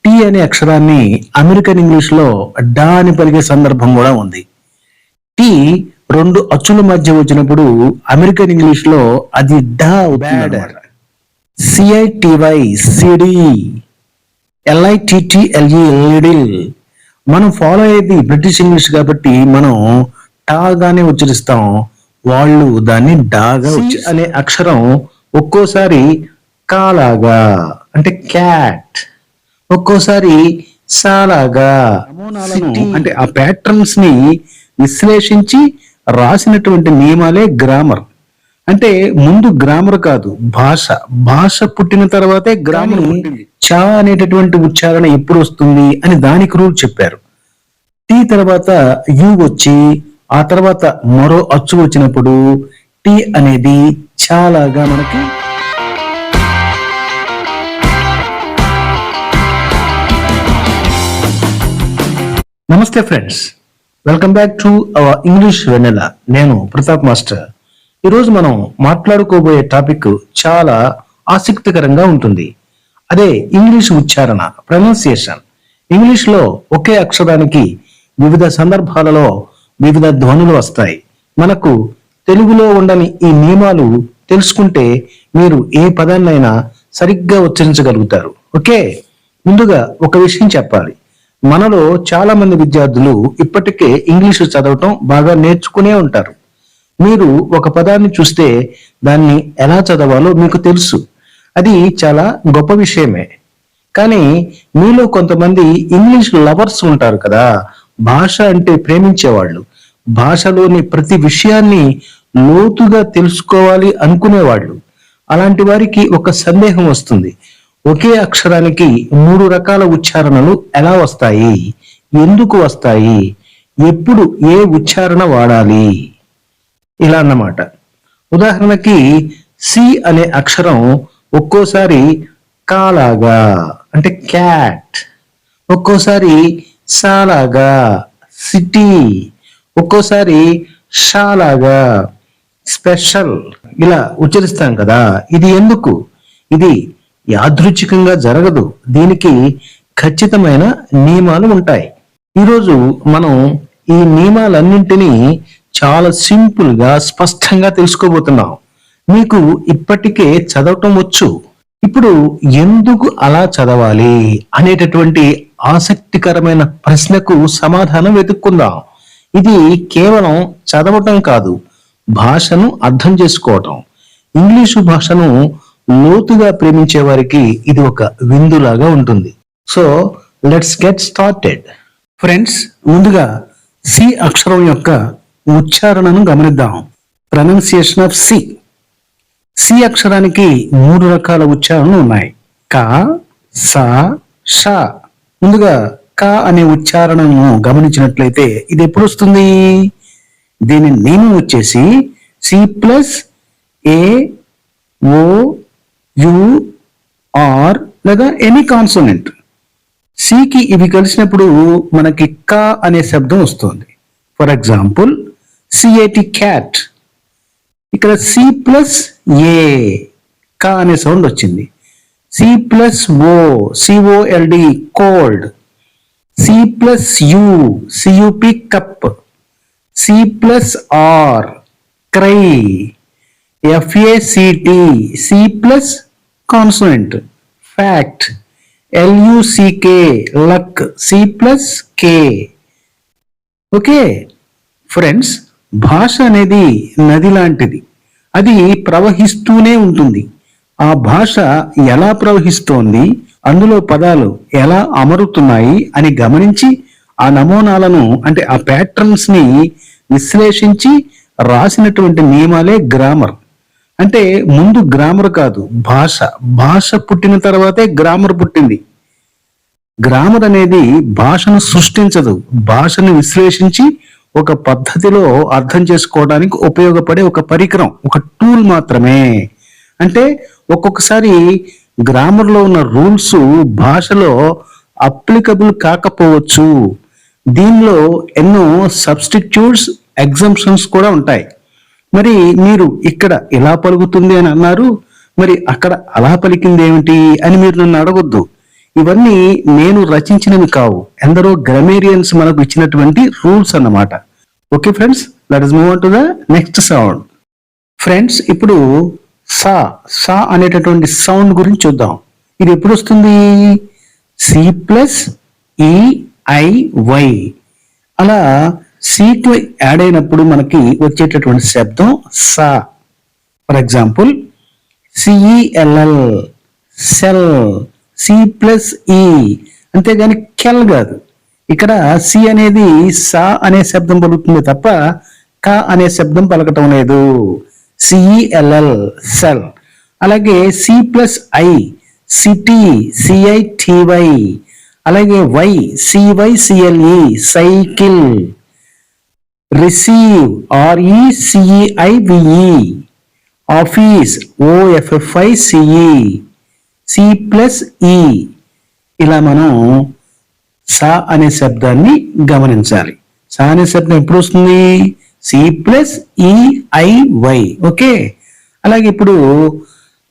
Tea అనే అక్షరాన్ని American English లో డా అని పలికే సందర్భం కూడా ఉంది. టీ రెండు అచ్చుల మధ్య వచ్చినప్పుడు అమెరికన్ ఇంగ్లీష్ లో అది డా అవుతుంది. C I T Y city L I T T L E little. మనం ఫాలో అయ్యేది బ్రిటిష్ ఇంగ్లీష్ కాబట్టి మనం టాగానే ఉచ్చరిస్తాం, వాళ్ళు దాన్ని డాగా అనే అక్షరం ఒక్కోసారి కాలాగా అంటే క్యాట్, ఒక్కోసారి సాలాగా అంటే ఆ ప్యాటర్న్స్ ని విశ్లేషించి రాసినటువంటి నియమాలే గ్రామర్. అంటే ముందు గ్రామర్ కాదు, భాష. భాష పుట్టిన తర్వాతే గ్రామర్ పుట్టింది. చా అనేటటువంటి ఉచ్చారణ ఎప్పుడు వస్తుంది అని దానికి రూల్ చెప్పారు. టీ తర్వాత యు వచ్చి ఆ తర్వాత మరో అచ్చు వచ్చినప్పుడు టీ అనేది చాలాగా మనకి. నమస్తే friends, welcome back to our English Vennela. నేను ప్రతాప్ మాస్టర్. ఈరోజు మనం మాట్లాడుకోబోయే టాపిక్ చాలా ఆసక్తికరంగా ఉంటుంది. అదే ఇంగ్లీష్ ఉచ్చారణ, ప్రొనౌన్సియేషన్. ఇంగ్లీష్ లో ఒకే అక్షరానికి వివిధ సందర్భాలలో వివిధ ధ్వనులు వస్తాయి. మనకు తెలుగులో ఉండని ఈ నియమాలు తెలుసుకుంటే మీరు ఏ పదాన్నైనా సరిగ్గా ఉచ్చరించగలుగుతారు. ఓకే, ముందుగా ఒక విషయం చెప్పాలి. మనలో చాలా మంది విద్యార్థులు ఇప్పటికే ఇంగ్లీషు చదవటం బాగా నేర్చుకునే ఉంటారు. మీరు ఒక పదాన్ని చూస్తే దాన్ని ఎలా చదవాలో మీకు తెలుసు. అది చాలా గొప్ప విషయమే. కానీ మీలో కొంతమంది ఇంగ్లీష్ లవర్స్ ఉంటారు కదా, భాష అంటే ప్రేమించేవాళ్ళు, భాషలోని ప్రతి విషయాన్ని లోతుగా తెలుసుకోవాలి అనుకునేవాళ్ళు. అలాంటి వారికి ఒక సందేహం వస్తుంది. ఒకే అక్షరానికి 3 రకాల ఉచ్చారణలు ఎలా వస్తాయి, ఎందుకు వస్తాయి, ఎప్పుడు ఏ ఉచ్చారణ వాడాలి, ఇలా అన్నమాట. ఉదాహరణకి సి అనే అక్షరం ఒక్కోసారి కాలాగా అంటే క్యాట్, ఒక్కోసారి సాలాగా సిటీ, ఒక్కోసారి షాలాగా స్పెషల్, ఇలా ఉచ్చరిస్తాం కదా. ఇది ఎందుకు? ఇది యాదృచ్ఛికంగా జరగదు. దీనికి ఖచ్చితమైన నియమాలు ఉంటాయి. ఈరోజు మనం ఈ నియమాలన్నింటినీ చాలా సింపుల్ గా స్పష్టంగా తెలుసుకోబోతున్నాం. మీకు ఇప్పటికే చదవటం వచ్చు. ఇప్పుడు ఎందుకు అలా చదవాలి అనేటటువంటి ఆసక్తికరమైన ప్రశ్నకు సమాధానం వెతుక్కుందాం. ఇది కేవలం చదవటం కాదు, భాషను అర్థం చేసుకోవటం. ఇంగ్లీషు భాషను లోతుగా ప్రేమించే వారికి ఇది ఒక విందులాగా ఉంటుంది. So let's get started. Friends, ముందుగా సి అక్షరం యొక్క ఉచ్చారణను గమనిద్దాం. Pronunciation of C. సి అక్షరానికి 3 రకాల ఉచ్చారణలు ఉన్నాయి. క, స, ష. ముందుగా క అనే ఉచ్చారణను గమనించినట్లయితే ఇది ఎప్పుడు వస్తుంది? దీని నియమం వచ్చేసి C plus A, O, U, R లేదా ఎనీ కాన్సోనెంట్. సికి ఇవి కలిసినప్పుడు మనకి క అనే శబ్దం వస్తుంది. For example C A T cat. ఇక్కడ సి ప్లస్ ఏ, క అనే సౌండ్ వచ్చింది. C plus O, C O L D cold. C plus U, C U P cup. C plus R cry. F A C T, C plus consonant fact. L U C K luck, C plus K. Okay friends, భాష అనేది నది లాంటిది. అది ప్రవహిస్తూనే ఉంటుంది. ఆ భాష ఎలా ప్రవహిస్తోంది, అందులో పదాలు ఎలా అమరుతున్నాయి అని గమనించి ఆ నమూనాలను అంటే ఆ ప్యాటర్న్స్ ని విశ్లేషించి రాసినటువంటి నియమాలే గ్రామర్. అంటే ముందు గ్రామర్ కాదు, భాష. భాష పుట్టిన తర్వాతే గ్రామర్ పుట్టింది. గ్రామర్ అనేది భాషను సృష్టించదు, భాషను విశ్లేషించి ఒక పద్ధతిలో అర్థం చేసుకోవడానికి ఉపయోగపడే ఒక పరికరం, ఒక టూల్ మాత్రమే. అంటే ఒక్కొక్కసారి గ్రామర్లో ఉన్న రూల్స్ భాషలో అప్లికబుల్ కాకపోవచ్చు. దీనిలో ఎన్నో సబ్స్టిట్యూట్స్, ఎగ్జంప్షన్స్ కూడా ఉంటాయి. మరి మీరు ఇక్కడ ఇలా పలుకుతుంది అని అన్నారు, మరి అక్కడ అలా పలికింది ఏమిటి అని మీరు నన్ను అడగొద్దు. ఇవన్నీ నేను రచించినవి కావు, ఎందరో గ్రామేరియన్స్ మనకు ఇచ్చినటువంటి రూల్స్ అన్నమాట. Okay friends, let us move on to the next sound. Friends, ఇప్పుడు సా సా అనేటటువంటి సౌండ్ గురించి చూద్దాం. ఇది ఎప్పుడు వస్తుంది? సి ప్లస్ ఈఐవై అలా సీకు యాడ్ అయినప్పుడు మనకి వచ్చేటటువంటి శబ్దం సా. For example C E L L cell, C plus E, అంతేగాని కెల్ కాదు. ఇక్కడ సి అనేది సా అనే శబ్దం పలుకుతుంది తప్ప క అనే శబ్దం పలకటం లేదు. CELL cell. అలాగే C plus I city, CITY. అలాగే why సివైసిఎల్ఈ cycle. Receive ఆర్ఈసిఈఐవిఈ office ఓఎఫ్ఎఫ్ఐసిఈ. C plus ఈ. ఇలా మనం సా అనే శబ్దాన్ని గమనించాలి. సా అనే శబ్దం ఎప్పుడు వస్తుంది? C plus E I Y. ఓకే. అలాగే ఇప్పుడు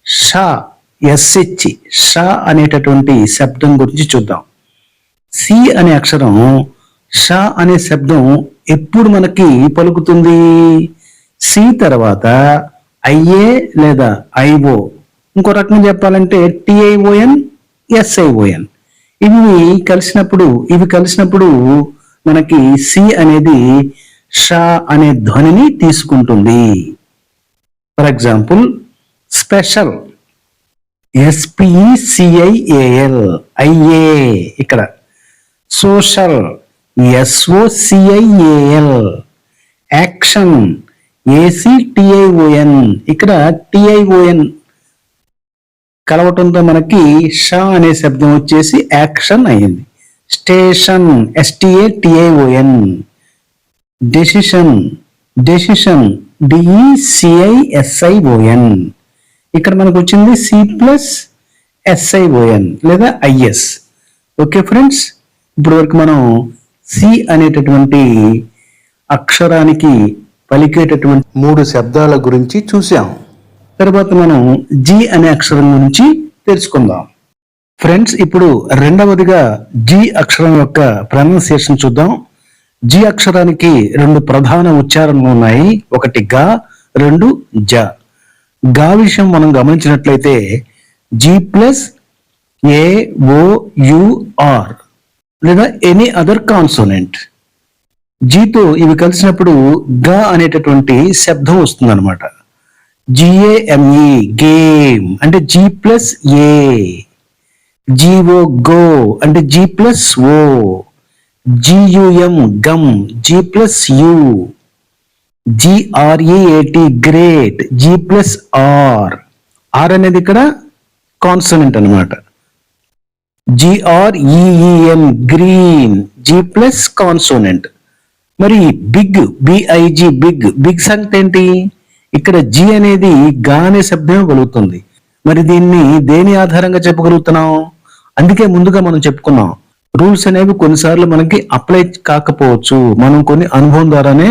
షా ఎస్హెచ్ షా అనేటటువంటి శబ్దం గురించి చూద్దాం. సి అనే అక్షరం షా అనే శబ్దం ఎప్పుడు మనకి పలుకుతుంది? సి తర్వాత ఐఏ లేదా ఐఓ, ఇంకో రకంగా చెప్పాలంటే టిఐఓఎన్ ఎస్ఐఓఎన్. ఇవి కలిసినప్పుడు మనకి సి అనేది షా అనే ధ్వనిని తీసుకుంటుంది. ఫర్ ఎగ్జాంపుల్ స్పెషల్ ఎస్పిఈసిఐఏఎల్ ఐఏ ఇక్కడ. సోషల్ ఎస్ఓసిఐఏఎల్. యాక్షన్ ఏసిటిఐఓఎన్ ఇక్కడ టిఐఓఎన్ కలవటంతో మనకి షా అనే శబ్దం వచ్చేసి యాక్షన్ అయింది. స్టేషన్ ఎస్టిఏటిఐఓఎన్. డెసిషన్ డిఈసిఐఎస్ఐఓఎన్. ఇక్కడ మనకు వచ్చింది సి ప్లస్ ఎస్ఐఓఎన్ లేదా ఐఎస్. ఓకే ఫ్రెండ్స్, ఇప్పుడు వరకు మనం సి అనేటటువంటి అక్షరానికి పలికేటటువంటి 3 శబ్దాల గురించి చూసాం. తర్వాత మనం జి అనే అక్షరం గురించి తెలుసుకుందాం. ఫ్రెండ్స్, ఇప్పుడు రెండవదిగా జి అక్షరం యొక్క ప్రొనౌన్సియేషన్ చూద్దాం. జి అక్షరానికి 2 ప్రధాన ఉచ్చారణలు ఉన్నాయి. ఒకటి గా, 2 జ. గా విషయం మనం గమనించినట్లయితే జి ప్లస్ ఏఓయుఆర్ లేదా ఎనీ అదర్ కాన్సోనెంట్. జీతో ఇవి కలిసినప్పుడు గా అనేటటువంటి శబ్దం వస్తుంది అనమాట. జిఏఎంఈ గేమ్ అంటే G plus A. G O go అంటే G plus O. G U M gum G plus U. G R E A T great G plus R. R అనేది ఇక్కడ కాన్సోనెంట్ అనమాట. G R E E N green G plus consonant. మరి బిగ్ బిఐజి బిగ్ సంగతి ఏంటి? ఇక్కడ జి అనేది గా అనే శబ్దమే కలుగుతుంది. మరి దీన్ని దేని ఆధారంగా చెప్పగలుగుతున్నాం? అందుకే ముందుగా మనం చెప్పుకున్నాం, రూల్స్ అనేవి కొన్నిసార్లు మనకి అప్లై కాకపోవచ్చు. మనం కొన్ని అనుభవం ద్వారానే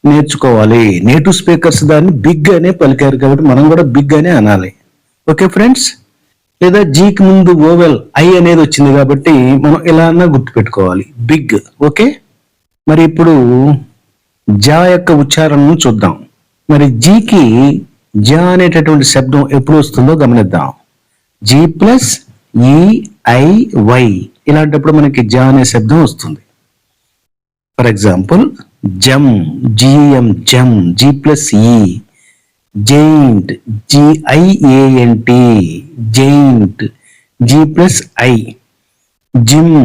నేర్చుకోవాలి. నేటివ్ స్పీకర్స్ దాన్ని బిగ్ అనే పలికారు కాబట్టి మనం కూడా బిగ్ అనే అనాలి. ఓకే ఫ్రెండ్స్, లేదా జీకి ముందు ఓవెల్ ఐ అనేది వచ్చింది కాబట్టి మనం ఇలా అన్నా గుర్తుపెట్టుకోవాలి, బిగ్. ఓకే, మరి ఇప్పుడు జా యొక్క ఉచ్చారణను చూద్దాం. మరి జీకి జా అనేటటువంటి శబ్దం ఎప్పుడు వస్తుందో గమనిద్దాం. జీ ప్లస్ ఈఐవై ఇలాంటప్పుడు మనకి జా అనే శబ్దం వస్తుంది. For example gem G M gem G plus E. Giant G I A N T giant G plus I. Gym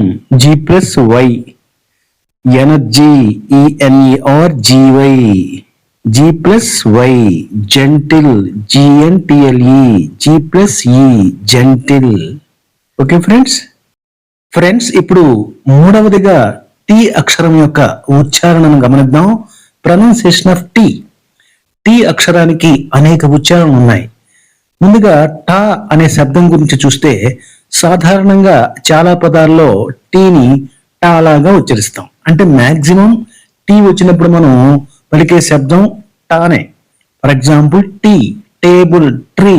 G plus Y. Energy E N E R G Y G plus Y. Gentle G N T L E G plus E gentle. Okay friends ఇప్పుడు మూడవదిగా tea అక్షరం యొక్క ఉచ్చారణను గమనిద్దాం. Pronunciation of tea. Tea అక్షరానికి అనేక ఉచ్చారణలు ఉన్నాయి. ముందుగా టా అనే శబ్దం గురించి చూస్తే సాధారణంగా చాలా పదాల్లో టీని టా లాగా ఉచ్చరిస్తాం. అంటే మాక్సిమం టీ వచ్చినప్పుడు మనం పలికే శబ్దం టానే. For example tea, table, tree.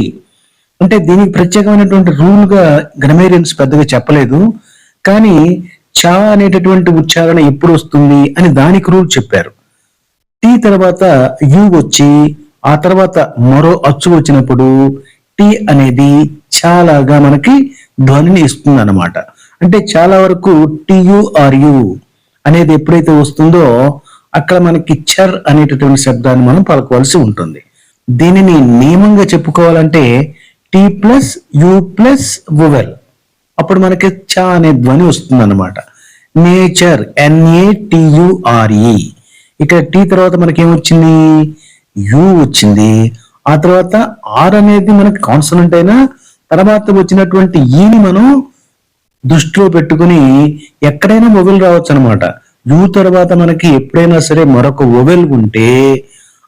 అంటే దీనికి ప్రత్యేకమైనటువంటి రూల్ గా గ్రామేరియన్స్ పెద్దగా చెప్పలేదు, కానీ చా అనేటటువంటి ఉచ్చారణ ఎప్పుడు వస్తుంది అని దానికి రూల్ చెప్పారు. టీ తర్వాత యు వచ్చి ఆ తర్వాత మరో అచ్చు వచ్చినప్పుడు టీ అనేది చాలాగా మనకి ధ్వనిని ఇస్తుంది అన్నమాట. అంటే చాలా వరకు టియుఆర్యు అనేది ఎప్పుడైతే వస్తుందో అక్కడ మనకి చర్ అనేటటువంటి శబ్దాన్ని మనం పలకవలసి ఉంటుంది. దీనిని నియమంగా చెప్పుకోవాలంటే T plus U plus vowel, అప్పుడు మనకి చ అనే ధ్వని వస్తుంది అనమాట. నేచర్ NATURE, ఇక్కడ టీ తర్వాత మనకి ఏమొచ్చింది, యు వచ్చింది. ఆ తర్వాత ఆర్ అనేది మనకి కాన్సనెంట్ అయినా తర్వాత వచ్చినటువంటి ఈని మనం దృష్టిలో పెట్టుకుని ఎక్కడైనా వొవెల్ రావచ్చు అనమాట. యు తర్వాత మనకి ఎప్పుడైనా సరే మరొక వొవెల్ ఉంటే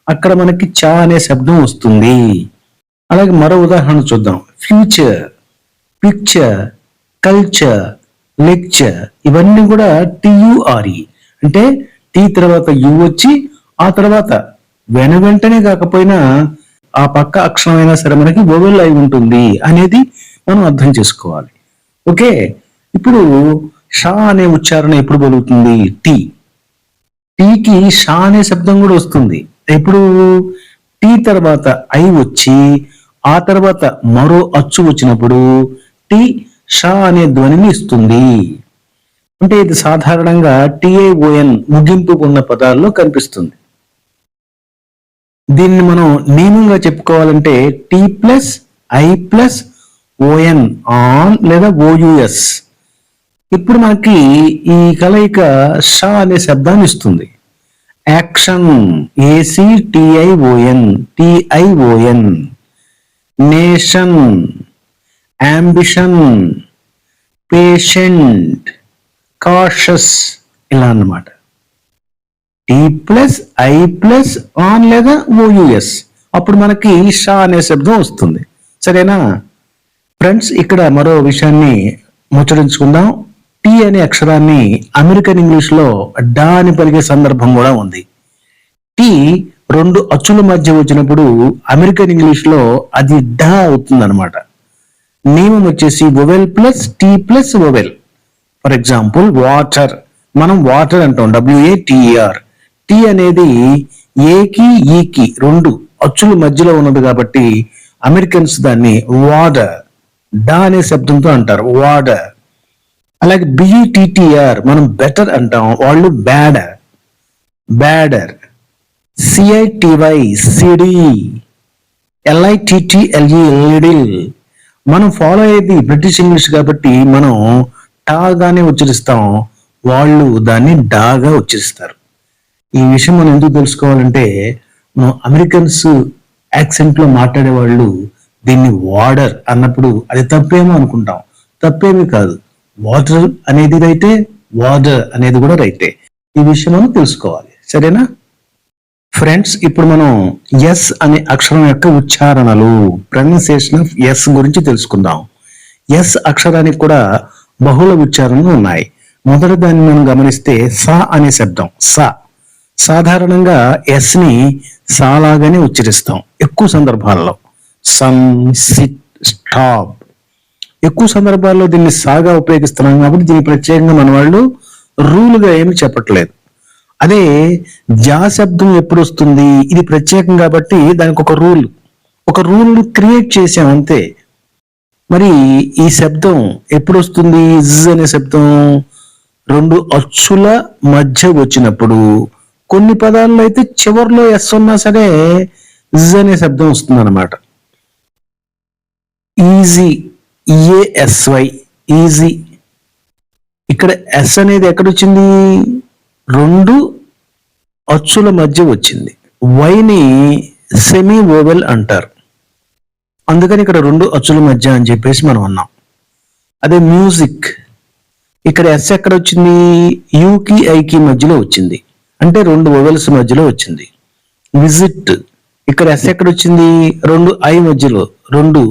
అక్కడ మనకి చ అనే శబ్దం వస్తుంది. అలాగే మరో ఉదాహరణ చూద్దాం. ఫ్యూచర్, పిక్చర్, కల్చర్, లెక్చర్, ఇవన్నీ కూడా TURE. అంటే టీ తర్వాత యు వచ్చి ఆ తర్వాత వెంటనే కాకపోయినా ఆ పక్క అక్షరం అయినా సరే మనకి వొవెల్ అయి ఉంటుంది అనేది మనం అర్థం చేసుకోవాలి. ఓకే, ఇప్పుడు షా అనే ఉచ్చారణ ఎప్పుడు పలుకుతుంది, టీ. టీకి షా అనే శబ్దం కూడా వస్తుంది. ఎప్పుడు టీ తర్వాత ఐ వచ్చి ఆ తర్వాత మరో అచ్చు వచ్చినప్పుడు టీ షా అనే ధ్వనిని ఇస్తుంది. అంటే ఇది సాధారణంగా TION ముగింపు ఉన్న పదాల్లో కనిపిస్తుంది. దీన్ని మనం నియమంగా చెప్పుకోవాలంటే T plus I plus ON, on లేదా OUS. ఇప్పుడు మనకి ఈ కలయిక షా అనే శబ్దాన్ని ఇస్తుంది. Action, ACTION, nation, ambition, patient, cautious, ఇలా అన్నమాట. T plus I plus on లేదా OUS, అప్పుడు మనకి షా అనే శబ్దం వస్తుంది. సరేనా ఫ్రెండ్స్, ఇక్కడ మరో విషయాన్ని ముచ్చరించుకుందాం. టీ అనే అక్షరాన్ని అమెరికన్ ఇంగ్లీష్ లో డా అని పలికే సందర్భం కూడా ఉంది. టీ రెండు అచ్చుల మధ్య వచ్చినప్పుడు అమెరికన్ ఇంగ్లీష్ లో అది డా అవుతుంది అనమాట. నియమం వచ్చేసి vowel plus T plus vowel. For example water, మనం వాటర్ అంటాం, WATER. టీ అనేది ఏకి ఈకి రెండు అచ్చుల మధ్యలో ఉన్నది కాబట్టి అమెరికన్స్ దాన్ని వాటర్, డా అనే శబ్దంతో అంటారు, వాటర్. అలాగే BUTTER మనం బెటర్ అంటాం, వాళ్ళు better, better. CITY city, LITTLE little. మనం ఫాలో అయ్యేది బ్రిటిష్ ఇంగ్లీష్ కాబట్టి మనం టాగానే ఉచ్చరిస్తాం, వాళ్ళు దాన్ని డాగా ఉచ్చరిస్తారు. ఈ విషయం మనం ఎందుకు తెలుసుకోవాలంటే మనం అమెరికన్స్ యాక్సెంట్ లో మాట్లాడే వాళ్ళు దీన్ని వాటర్ అన్నప్పుడు అది తప్పేమో అనుకుంటాం. తప్పేమీ కాదు, వాటర్ అనేది రైతే, వాటర్ అనేది కూడా రైతే. ఈ విషయం మనం తెలుసుకోవాలి. సరేనా ఫ్రెండ్స్, ఇప్పుడు మనం ఎస్ అనే అక్షరం యొక్క ఉచ్చారణలు, ప్రొనౌన్సియేషన్ ఆఫ్ ఎస్ గురించి తెలుసుకుందాం. ఎస్ అక్షరానికి కూడా బహుళ ఉచ్చారణలు ఉన్నాయి. మొదటి దాన్ని మనం గమనిస్తే సా అనే శబ్దం. సా సాధారణంగా ఎస్ ని సాలాగానే ఉచ్చరిస్తాం ఎక్కువ సందర్భాల్లో. Some, SIT, stop. ఎక్కువ సందర్భాల్లో దీన్ని సాగా ఉపయోగిస్తున్నాం కాబట్టి దీన్ని ప్రత్యేకంగా మన వాళ్ళు రూలుగా ఏమి చెప్పట్లేదు. అదే జా శబ్దం ఎప్పుడు వస్తుంది, ఇది ప్రత్యేకం కాబట్టి దానికి ఒక రూల్ క్రియేట్ చేసాం అంతే. మరి ఈ శబ్దం ఎప్పుడు వస్తుంది, జ్ అనే శబ్దం రెండు అచ్చుల మధ్య వచ్చినప్పుడు. కొన్ని పదాల్లో అయితే చివరిలో ఎస్ ఉన్నా సరే జ్ అనే శబ్దం వస్తుంది అనమాట. Easy, EASY, easy. ఇక్కడ ఎస్ అనేది ఎక్కడొచ్చింది, రెండు అచ్చుల మధ్య వచ్చింది. వైని సెమీ ఓవెల్ అంటారు, అందుకని ఇక్కడ రెండు అచ్చుల మధ్య అని చెప్పేసి మనం అన్నాం. అదే మ్యూజిక్, ఇక్కడ ఎస్ ఎక్కడ వచ్చింది, యూకి ఐకి మధ్యలో వచ్చింది, అంటే రెండు ఓవెల్స్ మధ్యలో వచ్చింది. విజిట్, ఇక్కడ ఎస్ ఎక్కడ వచ్చింది, రెండు ఐ మధ్యలో, రెండు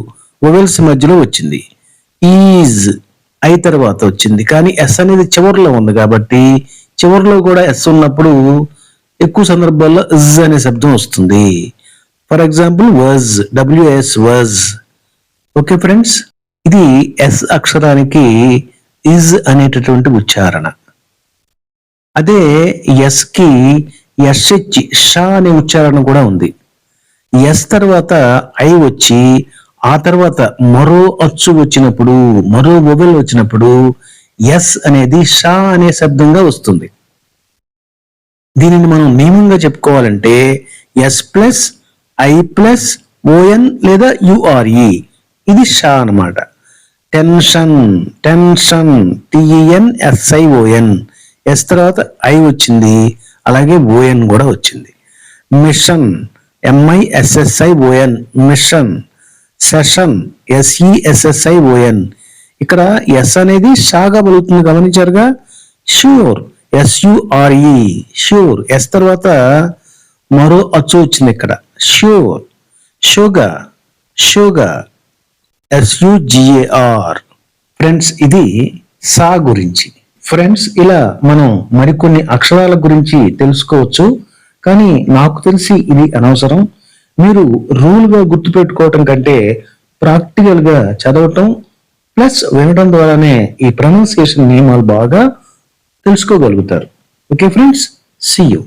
ఓవెల్స్ మధ్యలో వచ్చింది. ఈజ్ ఐ తర్వాత వచ్చింది, కానీ ఎస్ అనేది చివరిలో ఉంది కాబట్టి చివరిలో కూడా ఎస్ ఉన్నప్పుడు ఎక్కువ సందర్భాల్లో ఇజ్ అనే శబ్దం వస్తుంది. For example was, WS was. Okay friends, ఇది ఎస్ అక్షరానికి ఇజ్ అనేటటువంటి ఉచ్చారణ. అదే ఎస్ కి ఎస్హెచ్ షా అనే ఉచ్చారణ కూడా ఉంది. ఎస్ తర్వాత ఐ వచ్చి ఆ తర్వాత మరో అచ్చు వచ్చినప్పుడు, మరో వొవెల్ వచ్చినప్పుడు ఎస్ అనేది షా అనే శబ్దంగా వస్తుంది. దీనిని మనం నియమంగా చెప్పుకోవాలంటే ఎస్ ప్లస్ ఐ ప్లస్ ఓఎన్ లేదా యుఆర్ఈ, ఇది షా అన్నమాట. టెన్షన్, టెన్షన్, టిఈఎన్ ఎస్ఐఓఎన్, ఎస్ తర్వాత ఐ వచ్చింది, అలాగే ఓఎన్ కూడా వచ్చింది. Machine, ఎంఐఎస్ఎస్ఐఓఎన్, machine. సెషన్, ఎస్ఈఎస్ఎస్ఐఓఎన్, ఇక్కడ ఎస్ అనేది షాగా పలుకుతుంది, గమనించారుగా. Sure, ఎస్యుఆర్ఈ, sure. ఎస్ తర్వాత మరో అచ్చు వచ్చింది ఇక్కడ, ష్యూర్. Sugar, sugar, ఎస్యుజిఏఆర్. ఫ్రెండ్స్, ఇది సా గురించి. ఫ్రెండ్స్, ఇలా మనం మరికొన్ని అక్షరాల గురించి తెలుసుకోవచ్చు, కానీ నాకు తెలిసి ఇది అనవసరం. మీరు రూల్ గా గుర్తుపెట్టుకోవటం కంటే ప్రాక్టికల్ గా చదవటం ప్లస్ వినడం ద్వారానే ఈ ప్రొనౌన్సియేషన్ నియమాలు బాగా తెలుసుకోగలుగుతారు. Okay friends, see you.